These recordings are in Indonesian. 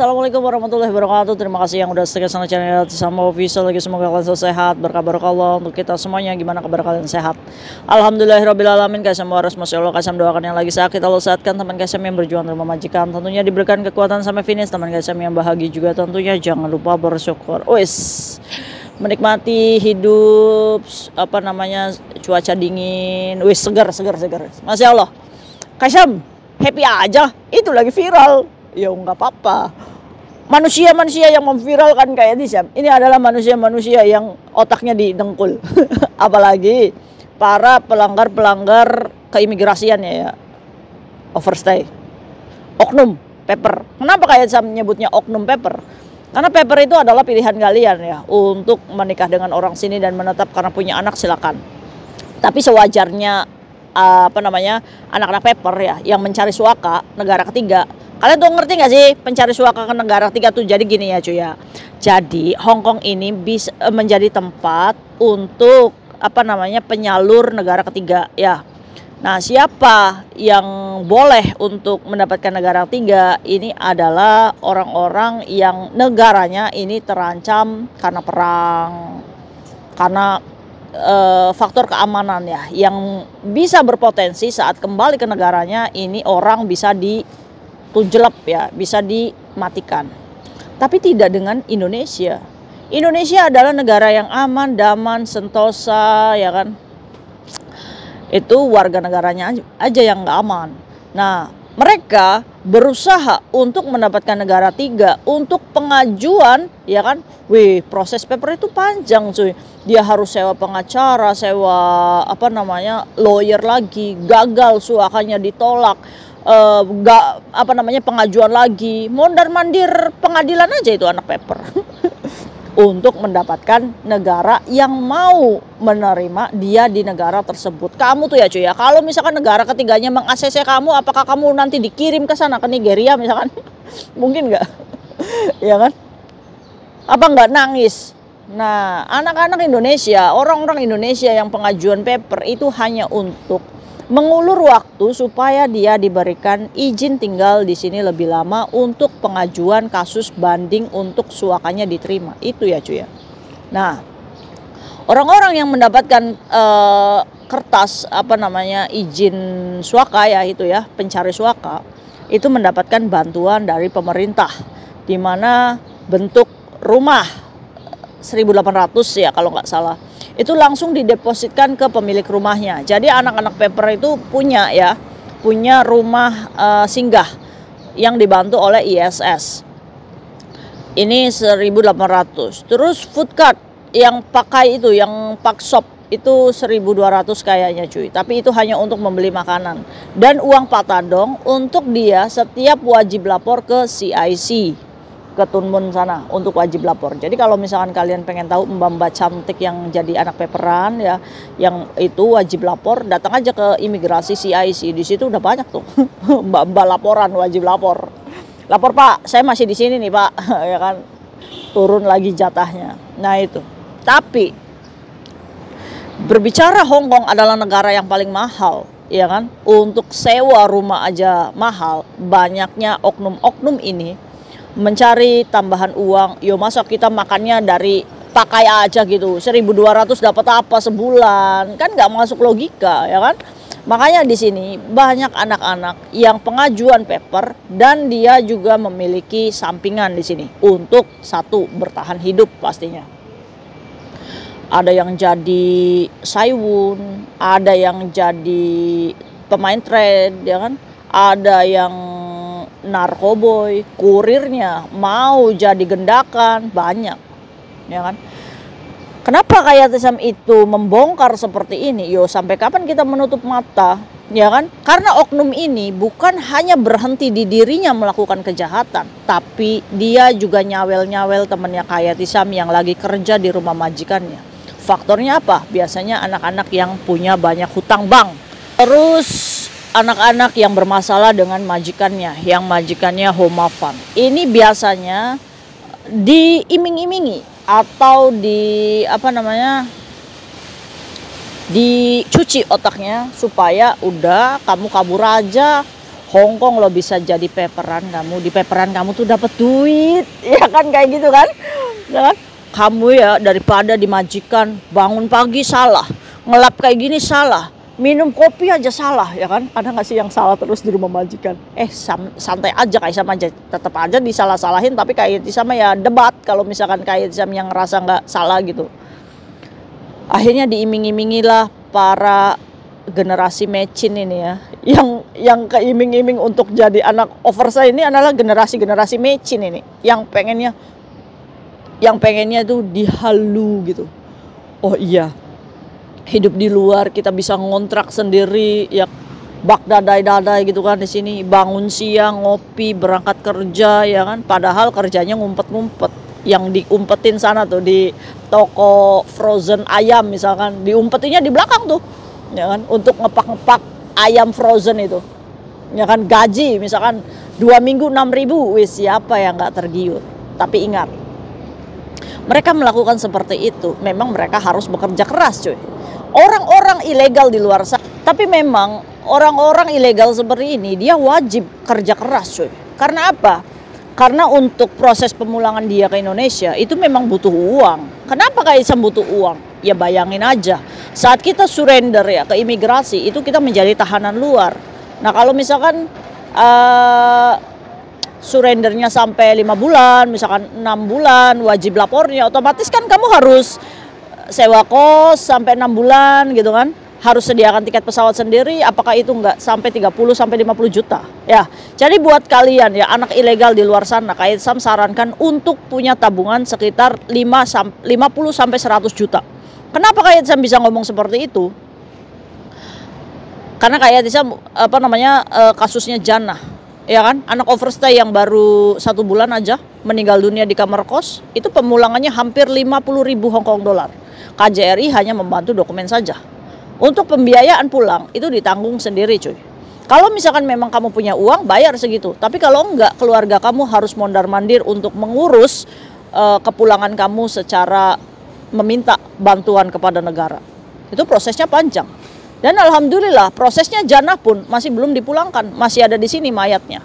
Assalamualaikum warahmatullahi wabarakatuh. Terima kasih yang udah setia sama channel sama official lagi. Semoga kalian selalu sehat, berkabar Allah untuk kita semuanya. Gimana kabar kalian, sehat? Alhamdulillahirobbilalamin. Kasih harus masya Allah, kasih doakan yang lagi sakit Allah sehatkan, teman kasih yang berjuang dan memajikan tentunya diberikan kekuatan sampai finish. Teman kasih yang bahagia juga tentunya jangan lupa bersyukur. Menikmati hidup, cuaca dingin, segar. Masya Allah. Kasam happy aja, itu lagi viral. Ya nggak apa-apa. Manusia-manusia yang memviralkan kayak Disam, ini adalah manusia-manusia yang otaknya didengkul. Apalagi para pelanggar keimigrasiannya ya, overstay, oknum paper. Kenapa kayak Sam nyebutnya oknum paper? Karena paper itu adalah pilihan kalian ya untuk menikah dengan orang sini dan menetap karena punya anak, silakan. Tapi sewajarnya anak-anak paper ya yang mencari suaka negara ketiga. Kalian tuh ngerti gak sih pencari suaka ke negara ketiga tuh? Jadi gini ya cuy ya. Jadi Hong Kong ini bisa menjadi tempat untuk penyalur negara ketiga ya. Nah, siapa yang boleh untuk mendapatkan negara ketiga ini adalah orang-orang yang negaranya ini terancam karena perang, karena faktor keamanan ya, yang bisa berpotensi saat kembali ke negaranya ini orang bisa ditujlep ya, bisa dimatikan. Tapi tidak dengan Indonesia. Indonesia adalah negara yang aman, damai, sentosa ya kan. Itu warga negaranya aja yang nggak aman. Nah, mereka berusaha untuk mendapatkan negara tiga untuk pengajuan ya kan. Proses paper itu panjang cuy. Dia harus sewa pengacara, sewa lawyer lagi, gagal suakanya ditolak. Pengajuan lagi, mondar-mandir pengadilan aja itu anak paper. Untuk mendapatkan negara yang mau menerima dia di negara tersebut. Kamu tuh ya cuy ya, kalau misalkan negara ketiganya meng-ACC kamu, apakah kamu nanti dikirim ke sana, ke Nigeria misalkan? Mungkin nggak? Ya kan? Apa nggak nangis? Nah, anak-anak Indonesia, orang-orang Indonesia yang pengajuan paper itu hanya untuk mengulur waktu supaya dia diberikan izin tinggal di sini lebih lama untuk pengajuan kasus banding untuk suakannya diterima. Itu ya cuy ya. Nah, orang-orang yang mendapatkan kertas izin suaka ya itu ya, pencari suaka itu mendapatkan bantuan dari pemerintah di mana bentuk rumah 1.800 ya kalau nggak salah. Itu langsung didepositkan ke pemilik rumahnya. Jadi anak-anak paper itu punya rumah singgah yang dibantu oleh ISS. Ini 1.800. Terus food card yang pakai itu, yang paksop itu 1.200 kayaknya cuy. Tapi itu hanya untuk membeli makanan. Dan uang patadong untuk dia setiap wajib lapor ke CIC, ke Tunmun sana untuk wajib lapor. Jadi kalau misalkan kalian pengen tahu mbak-mbak cantik yang jadi anak paperan ya, yang itu wajib lapor, datang aja ke imigrasi CIC. Di situ udah banyak tuh mbak-mbak laporan, wajib lapor. Lapor Pak, saya masih di sini nih Pak, ya kan, turun lagi jatahnya. Nah itu. Tapi berbicara Hong Kong adalah negara yang paling mahal, ya kan? Untuk sewa rumah aja mahal. Banyaknya oknum-oknum ini mencari tambahan uang. Masa kita makannya dari pakai aja gitu, 1.200 dapat apa sebulan, kan nggak masuk logika ya kan. Makanya di sini banyak anak-anak yang pengajuan paper dan dia juga memiliki sampingan di sini untuk satu bertahan hidup pastinya. Ada yang jadi saiwun, ada yang jadi pemain trade ya kan, ada yang narkoboy, kurirnya mau jadi gendakan, banyak ya kan. Kenapa kayak Tisam itu membongkar seperti ini? Sampai kapan kita menutup mata ya kan? Karena oknum ini bukan hanya berhenti di dirinya melakukan kejahatan, tapi dia juga nyawel-nyawel temannya kayak Tisam yang lagi kerja di rumah majikannya. Faktornya apa? Biasanya anak-anak yang punya banyak hutang bank. Terus anak-anak yang bermasalah dengan majikannya, yang majikannya homofan. Ini biasanya diiming-imingi atau dicuci otaknya supaya udah kamu kabur aja, Hong Kong lo bisa jadi peperan kamu, di peperan kamu tuh dapat duit, ya kan kayak gitu kan, ya kan? Kamu ya daripada dimajikan bangun pagi salah, ngelap kayak gini salah, minum kopi aja salah, ya kan? Ada nggak sih yang salah terus di rumah majikan? Santai aja kayak sama aja, tetap aja disalah-salahin, tapi kayak sama ya debat kalau misalkan kayak sama yang ngerasa nggak salah gitu. Akhirnya diiming-imingilah para generasi mecin ini ya, yang keiming-iming untuk jadi anak oversize ini adalah generasi mecin ini, yang pengennya tuh dihalu gitu. Oh iya, hidup di luar kita bisa ngontrak sendiri ya, bak dadai gitu kan, di sini bangun siang ngopi berangkat kerja ya kan, padahal kerjanya ngumpet-ngumpet. Yang diumpetin sana tuh di toko frozen ayam misalkan, diumpetinnya di belakang tuh ya kan, untuk ngepak-ngepak ayam frozen itu ya kan. Gaji misalkan 2 minggu 6.000, wis siapa yang nggak tergiur. Tapi ingat, mereka melakukan seperti itu memang mereka harus bekerja keras cuy. Orang-orang ilegal di luar sana, tapi memang orang-orang ilegal seperti ini dia wajib kerja keras cuy. Karena apa? Karena untuk proses pemulangan dia ke Indonesia itu memang butuh uang. Kenapa Kak Isam butuh uang? Ya bayangin aja, saat kita surrender ya ke imigrasi itu kita menjadi tahanan luar. Nah kalau misalkan surrendernya sampai 5 bulan, misalkan 6 bulan wajib lapornya, otomatis kan kamu harus sewa kos sampai 6 bulan gitu kan. Harus sediakan tiket pesawat sendiri, apakah itu enggak sampai 30 sampai 50 juta ya. Jadi buat kalian ya anak ilegal di luar sana, Kak Isam sarankan untuk punya tabungan sekitar 50 sampai 100 juta. Kenapa Kak Isam bisa ngomong seperti itu? Karena Kak Isam kasusnya Jannah ya kan, anak overstay yang baru 1 bulan aja meninggal dunia di kamar kos, itu pemulangannya hampir 50.000 Hong Kong dolar. KJRI hanya membantu dokumen saja. Untuk pembiayaan pulang itu ditanggung sendiri cuy. Kalau misalkan memang kamu punya uang, bayar segitu. Tapi kalau enggak, keluarga kamu harus mondar-mandir untuk mengurus kepulangan kamu secara meminta bantuan kepada negara. Itu prosesnya panjang. Dan alhamdulillah prosesnya Jannah pun masih belum dipulangkan, masih ada di sini mayatnya.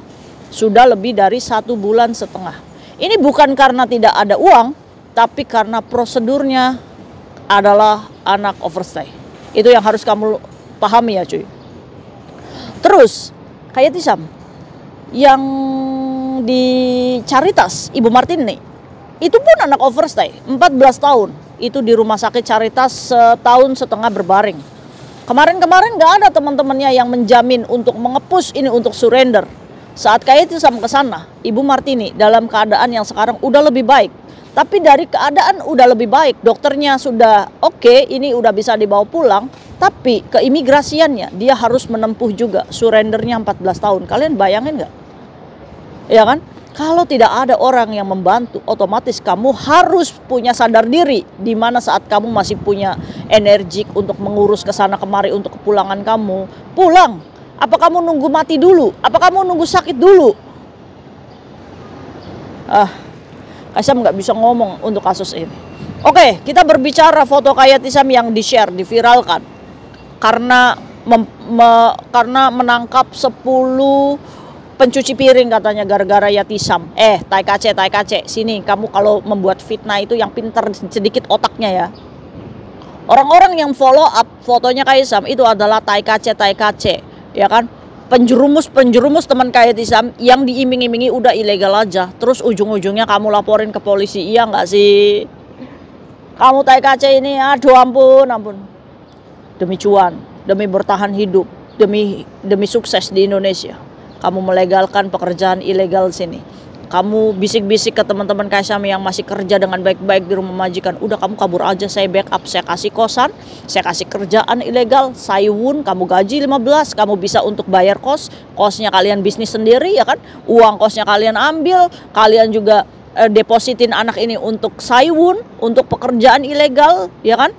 Sudah lebih dari 1,5 bulan. Ini bukan karena tidak ada uang, tapi karena prosedurnya adalah anak overstay. Itu yang harus kamu pahami ya cuy. Terus kayak Tisam yang di Caritas Ibu Martini itu pun anak overstay 14 tahun. Itu di rumah sakit Caritas 1,5 tahun berbaring. Kemarin nggak ada teman-temannya yang menjamin untuk mengepus ini untuk surrender. Saat kayak Tisam ke sana, Ibu Martini dalam keadaan yang sekarang udah lebih baik. Tapi dari keadaan udah lebih baik, dokternya sudah oke, ini udah bisa dibawa pulang. Tapi keimigrasiannya dia harus menempuh juga surrendernya 14 tahun. Kalian bayangin nggak? Ya kan? Kalau tidak ada orang yang membantu, otomatis kamu harus punya sadar diri. Di mana saat kamu masih punya energi untuk mengurus ke sana kemari untuk kepulangan kamu, pulang. Apa kamu nunggu mati dulu? Apa kamu nunggu sakit dulu? Isam nggak bisa ngomong untuk kasus ini. Oke, kita berbicara foto kayak Isam yang di-share, diviralkan. Karena menangkap 10 pencuci piring katanya gara-gara Yatisam. Tai kace, sini kamu kalau membuat fitnah itu yang pinter sedikit otaknya ya. Orang-orang yang follow up fotonya Kaisam itu adalah tai kace, ya kan? Penjerumus teman kayak Tisam yang diiming-imingi udah ilegal aja, terus ujung-ujungnya kamu laporin ke polisi, iya nggak sih? Kamu tai kace ini, aduh ampun. Demi cuan, demi bertahan hidup, demi sukses di Indonesia, kamu melegalkan pekerjaan ilegal sini. Kamu bisik-bisik ke teman-teman Kaisam yang masih kerja dengan baik-baik di rumah majikan. Udah kamu kabur aja, saya backup, saya kasih kosan, saya kasih kerjaan ilegal, Saiwun, kamu gaji 15, kamu bisa untuk bayar kosnya kalian bisnis sendiri ya kan. Uang kosnya kalian ambil, kalian juga depositin anak ini untuk Saiwun, untuk pekerjaan ilegal ya kan.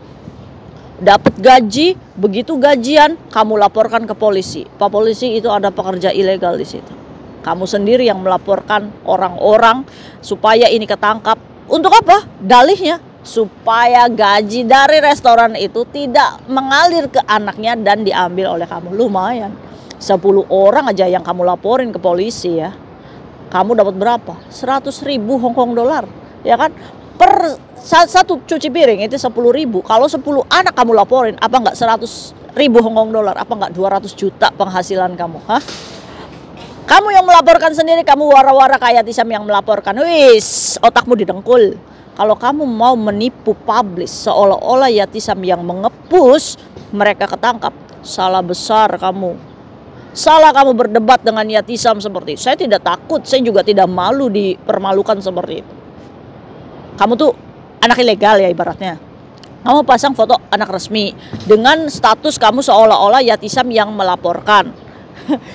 Dapat gaji, begitu gajian kamu laporkan ke polisi. Pak polisi itu ada pekerja ilegal di situ. Kamu sendiri yang melaporkan orang-orang supaya ini ketangkap. Untuk apa? Dalihnya supaya gaji dari restoran itu tidak mengalir ke anaknya dan diambil oleh kamu. Lumayan. 10 orang aja yang kamu laporin ke polisi ya, kamu dapat berapa? 100.000 Hong Kong dolar, ya kan? Per satu cuci piring itu 10.000. Kalau 10 anak kamu laporin, apa enggak 100.000 Hong Kong dolar? Apa enggak 200 juta penghasilan kamu? Hah? Kamu yang melaporkan sendiri, kamu wara-wara kayak Yatisam yang melaporkan. Wis, otakmu didengkul. Kalau kamu mau menipu publish seolah-olah Yatisam yang mengepus, mereka ketangkap. Salah besar kamu. Salah kamu berdebat dengan Yatisam seperti itu. Saya tidak takut, saya juga tidak malu dipermalukan seperti itu. Kamu tuh anak ilegal ya ibaratnya. Kamu pasang foto anak resmi dengan status kamu seolah-olah Yatisam yang melaporkan.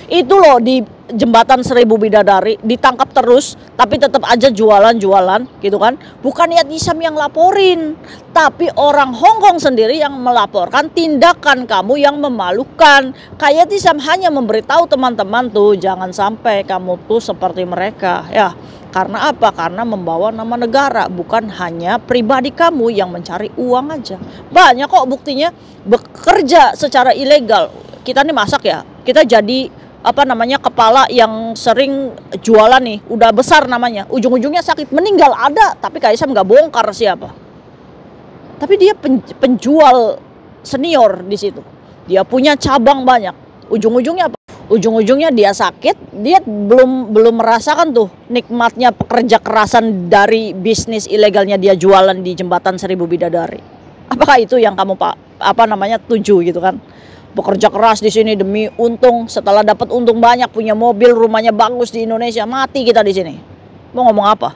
Itu loh di jembatan 1000 Bidadari ditangkap terus tapi tetap aja jualan-jualan gitu kan. Bukan Yatisam yang laporin, tapi orang Hong Kong sendiri yang melaporkan tindakan kamu yang memalukan. Kayak Yatisam hanya memberitahu teman-teman tuh jangan sampai kamu tuh seperti mereka ya. Karena apa? Karena membawa nama negara, bukan hanya pribadi kamu yang mencari uang aja. Banyak kok buktinya bekerja secara ilegal. Kita nih masak ya, kita jadi kepala yang sering jualan nih, udah besar namanya, ujung-ujungnya sakit, meninggal ada, tapi Kaisam nggak bongkar siapa. Tapi dia penjual senior di situ, dia punya cabang banyak, ujung-ujungnya apa? Ujung-ujungnya dia sakit, dia belum merasakan tuh nikmatnya pekerja kerasan dari bisnis ilegalnya dia jualan di jembatan 1000 Bidadari. Apakah itu yang kamu tuju gitu kan? Bekerja keras di sini demi untung, setelah dapat untung banyak, punya mobil, rumahnya bagus di Indonesia, mati kita di sini. Mau ngomong apa?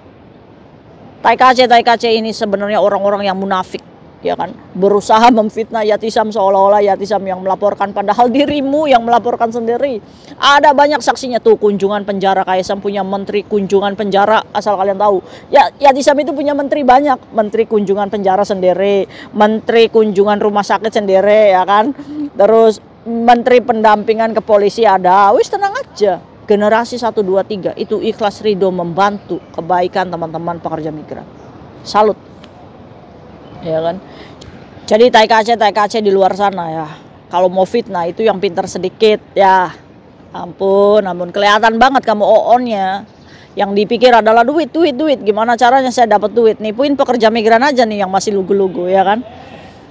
Tai-kace ini sebenarnya orang-orang yang munafik, ya kan? Berusaha memfitnah Yatisam seolah-olah Yatisam yang melaporkan, padahal dirimu yang melaporkan sendiri. Ada banyak saksinya tuh, kunjungan penjara. Kaisam punya menteri kunjungan penjara, asal kalian tahu. Ya, Yatisam itu punya menteri banyak, menteri kunjungan penjara sendiri, menteri kunjungan rumah sakit sendiri, ya kan? Terus menteri pendampingan ke polisi ada. Wis tenang aja. Generasi 1, 2, 3 itu ikhlas ridho membantu kebaikan teman-teman pekerja migran. Salut. Ya kan? Jadi tai-kace di luar sana ya. Kalau mau fitnah itu yang pintar sedikit ya. Ampun, kelihatan banget kamu oonnya. Yang dipikir adalah duit. Gimana caranya saya dapat duit? Nipuin pekerja migran aja nih yang masih lugu-lugu ya kan?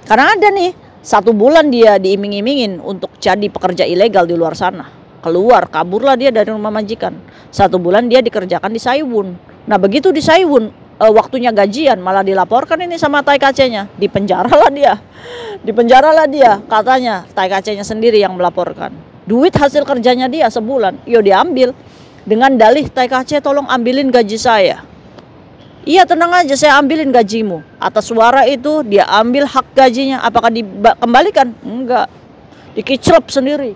Karena ada nih 1 bulan dia diiming-imingin untuk jadi pekerja ilegal di luar sana. Kaburlah dia dari rumah majikan. 1 bulan dia dikerjakan di Saiwun. Nah begitu di Saiwun, waktunya gajian malah dilaporkan ini sama tai-kacenya. Dipenjaralah dia. Katanya tai-kacenya sendiri yang melaporkan. Duit hasil kerjanya dia sebulan, diambil. Dengan dalih tai-kace tolong ambilin gaji saya. Iya tenang aja saya ambilin gajimu. Atas suara itu dia ambil hak gajinya. Apakah dikembalikan? Enggak. Dikiclep sendiri.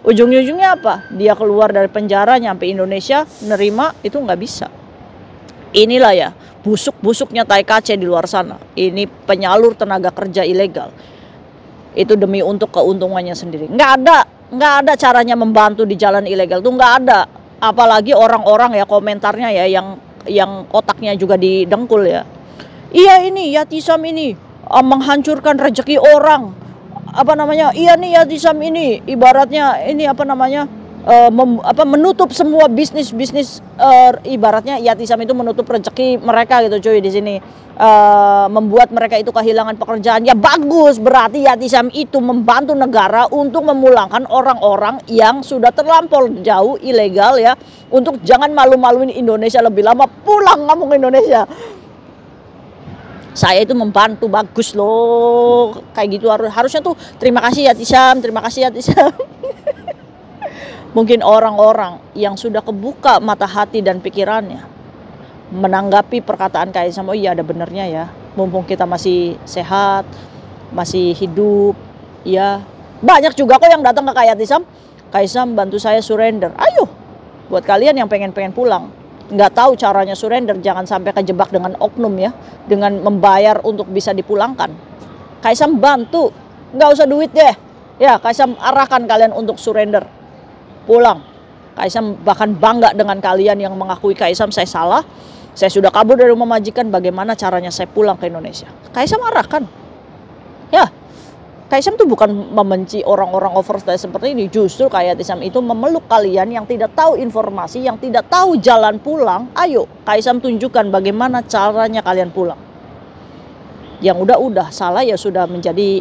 Ujung-ujungnya apa? Dia keluar dari penjara nyampe Indonesia nerima itu nggak bisa. Inilah ya busuk-busuknya tai-kace di luar sana. Ini penyalur tenaga kerja ilegal. Itu demi untuk keuntungannya sendiri. Nggak ada caranya membantu di jalan ilegal tuh nggak ada. Apalagi orang-orang ya komentarnya ya yang otaknya juga didengkul ya. Iya ini Yatisam ini menghancurkan rezeki orang. Iya nih Yatisam ini ibaratnya ini menutup semua bisnis ibaratnya Yatisam itu menutup rezeki mereka gitu cuy di sini. Membuat mereka itu kehilangan pekerjaan. Ya bagus, berarti Yatisam itu membantu negara untuk memulangkan orang-orang yang sudah terlampau jauh ilegal ya, untuk jangan malu-maluin Indonesia lebih lama, pulang kamu ke Indonesia. Saya itu membantu, bagus loh kayak gitu. Harusnya tuh terima kasih Yatisam. Mungkin orang-orang yang sudah kebuka mata hati dan pikirannya menanggapi perkataan Kaisam, oh iya ada benernya ya, mumpung kita masih sehat, masih hidup ya. Banyak juga kok yang datang ke Kaisam bantu saya surrender. Ayo, buat kalian yang pengen pulang, nggak tahu caranya surrender, jangan sampai kejebak dengan oknum ya, dengan membayar untuk bisa dipulangkan. Kaisam bantu, nggak usah duit deh ya. Kaisam arahkan kalian untuk surrender, pulang. Kaisam bahkan bangga dengan kalian yang mengakui Kaisam, saya salah, saya sudah kabur dari rumah majikan, bagaimana caranya saya pulang ke Indonesia. Kaisam arahkan ya. Kaisam tuh bukan membenci orang-orang overstay seperti ini. Justru Kayatisam itu memeluk kalian yang tidak tahu informasi, yang tidak tahu jalan pulang. Ayo, Kaisam tunjukkan bagaimana caranya kalian pulang. Yang udah salah ya sudah menjadi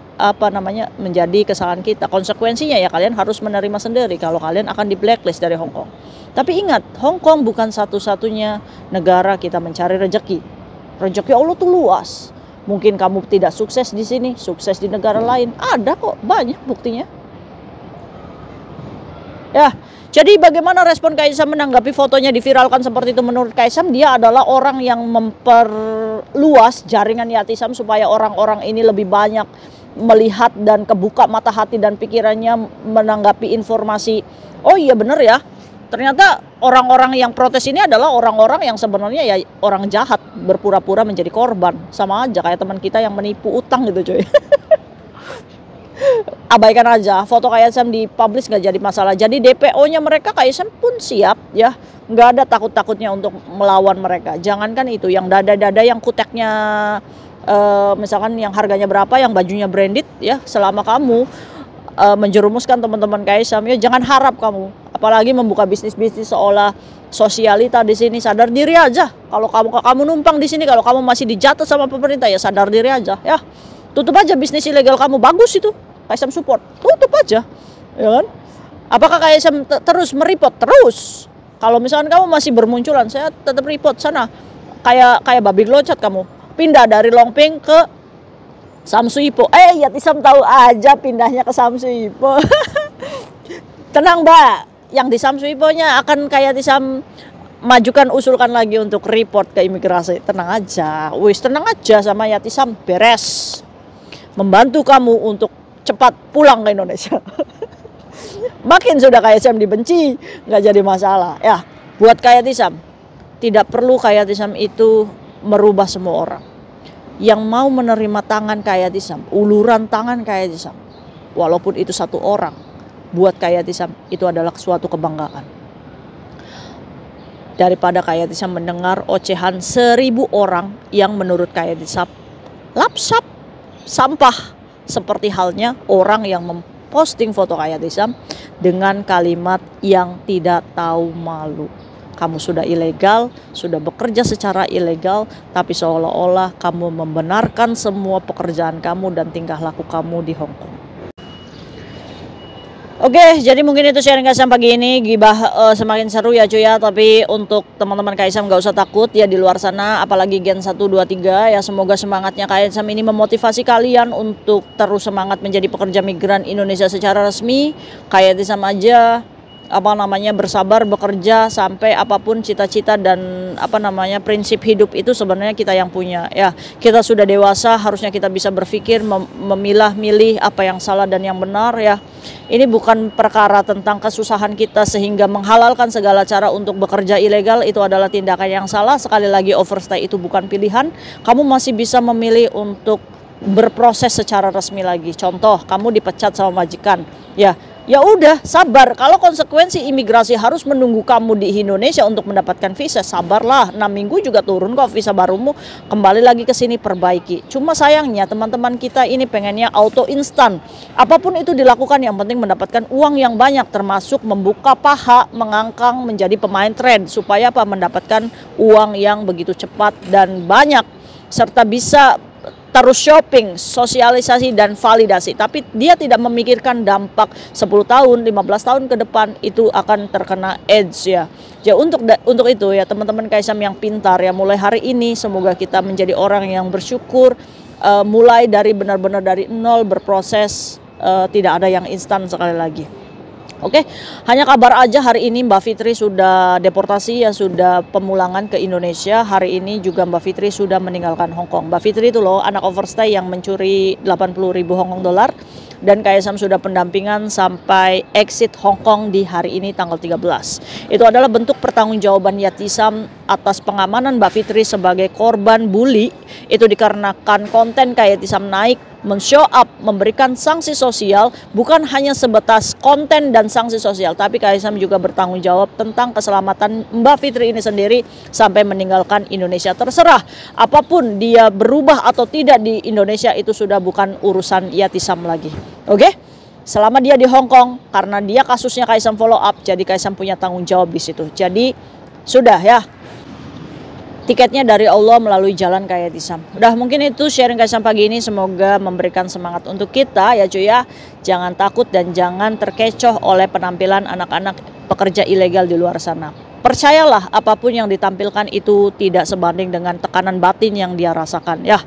menjadi kesalahan kita. Konsekuensinya ya kalian harus menerima sendiri kalau kalian akan di blacklist dari Hong Kong. Tapi ingat, Hong Kong bukan satu-satunya negara kita mencari rezeki. Rezeki Allah tuh luas. Mungkin kamu tidak sukses di sini, sukses di negara lain. Ada kok, banyak buktinya. Ya, jadi bagaimana respon Kaisam menanggapi fotonya diviralkan seperti itu? Menurut Kaisam, dia adalah orang yang memperluas jaringan Yatisam supaya orang-orang ini lebih banyak melihat dan kebuka mata hati dan pikirannya menanggapi informasi. Oh iya bener ya. Ternyata orang-orang yang protes ini adalah orang-orang yang sebenarnya ya orang jahat, berpura-pura menjadi korban. Sama aja kayak teman kita yang menipu utang gitu cuy. Abaikan aja, foto Kaisam dipublish nggak jadi masalah. Jadi DPO-nya mereka Kaisam pun siap ya. Nggak ada takut-takutnya untuk melawan mereka. Jangankan itu, yang dada-dada yang kuteknya misalkan yang harganya berapa, yang bajunya branded ya, selama kamu menjerumuskan teman-teman Kaisam ya jangan harap kamu. Apalagi membuka bisnis-bisnis seolah sosialita di sini. Sadar diri aja. Kalau kamu numpang di sini, kalau kamu masih dijatuh sama pemerintah ya sadar diri aja ya. Tutup aja bisnis ilegal kamu, bagus itu. Kaisam support. Tutup aja. Ya kan? Apakah Kaisam terus mereport? Terus. Kalau misalkan kamu masih bermunculan, saya tetap report sana. Kayak babi glocet kamu. Pindah dari Longping ke Samsuipo. Yatisam tahu aja pindahnya ke Samsuipo. Tenang Mbak. Yang di Samsuipo-nya akan Kayatisam usulkan lagi untuk report ke imigrasi. Tenang aja, tenang aja sama Yatisam, beres. Membantu kamu untuk cepat pulang ke Indonesia. Makin sudah Kayatisam dibenci, nggak jadi masalah. Ya, buat Kayatisam, tidak perlu Kayatisam itu merubah semua orang. Yang mau menerima tangan Kayatisam, uluran tangan Kayatisam, walaupun itu satu orang, buat Kayatisam itu adalah suatu kebanggaan. Daripada Kayatisam mendengar ocehan 1000 orang yang menurut Kayatisam lapsap, sampah. Seperti halnya orang yang memposting foto Kayatisam dengan kalimat yang tidak tahu malu. Kamu sudah ilegal, sudah bekerja secara ilegal, tapi seolah-olah kamu membenarkan semua pekerjaan kamu dan tingkah laku kamu di Hong Kong. Oke, jadi mungkin itu sharing Kaisam pagi ini. Gibah semakin seru ya cuy ya. Tapi untuk teman-teman Kaisam gak usah takut ya di luar sana. Apalagi Gen 1, 2, 3 ya. Semoga semangatnya Kaisam ini memotivasi kalian untuk terus semangat menjadi pekerja migran Indonesia secara resmi. Kaisam aja bersabar bekerja sampai apapun cita-cita dan prinsip hidup itu sebenarnya kita yang punya ya. Kita sudah dewasa, harusnya kita bisa berpikir memilah-milih apa yang salah dan yang benar ya. Ini bukan perkara tentang kesusahan kita sehingga menghalalkan segala cara untuk bekerja ilegal. Itu adalah tindakan yang salah. Sekali lagi, overstay itu bukan pilihan. Kamu masih bisa memilih untuk berproses secara resmi lagi. Contoh, kamu dipecat sama majikan ya udah sabar. Kalau konsekuensi imigrasi harus menunggu kamu di Indonesia untuk mendapatkan visa, sabarlah, 6 minggu juga turun kok visa barumu, kembali lagi ke sini perbaiki. Cuma sayangnya teman-teman kita ini pengennya auto instan, apapun itu dilakukan, yang penting mendapatkan uang yang banyak, termasuk membuka paha, mengangkang menjadi pemain trade supaya mendapatkan uang yang begitu cepat dan banyak, serta bisa terus shopping, sosialisasi dan validasi. Tapi dia tidak memikirkan dampak 10 tahun, 15 tahun ke depan itu akan terkena AIDS ya. Ya untuk itu ya teman-teman Kaisam yang pintar ya, mulai hari ini semoga kita menjadi orang yang bersyukur, mulai dari benar-benar dari nol berproses, tidak ada yang instan sekali lagi. Oke, hanya kabar aja hari ini Mbak Fitri sudah deportasi ya, sudah pemulangan ke Indonesia. Hari ini juga Mbak Fitri sudah meninggalkan Hong Kong. Mbak Fitri itu loh anak overstay yang mencuri 80.000 Hong Kong dolar, dan Kaisam sudah pendampingan sampai exit Hong Kong di hari ini tanggal 13. Itu adalah bentuk pertanggungjawaban Yatisam atas pengamanan Mbak Fitri sebagai korban bully. Itu dikarenakan konten Yatisam naik men-show up, memberikan sanksi sosial, bukan hanya sebatas konten dan sanksi sosial, tapi Kaisang juga bertanggung jawab tentang keselamatan Mbak Fitri ini sendiri sampai meninggalkan Indonesia. Terserah apapun dia berubah atau tidak di Indonesia, itu sudah bukan urusan Yatisam lagi. Oke? Selama dia di Hong Kong, karena dia kasusnya Kaisang follow up, jadi Kaisang punya tanggung jawab di situ. Jadi sudah ya, tiketnya dari Allah melalui jalan kayak Yatisam. Udah, mungkin itu sharing Kaisang pagi ini, semoga memberikan semangat untuk kita ya cuy ya. Jangan takut dan jangan terkecoh oleh penampilan anak-anak pekerja ilegal di luar sana. Percayalah, apapun yang ditampilkan itu tidak sebanding dengan tekanan batin yang dia rasakan ya.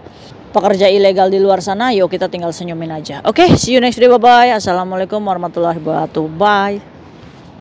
Pekerja ilegal di luar sana, yuk kita tinggal senyumin aja. Oke, see you next video, bye bye. Assalamualaikum warahmatullahi wabarakatuh. Bye.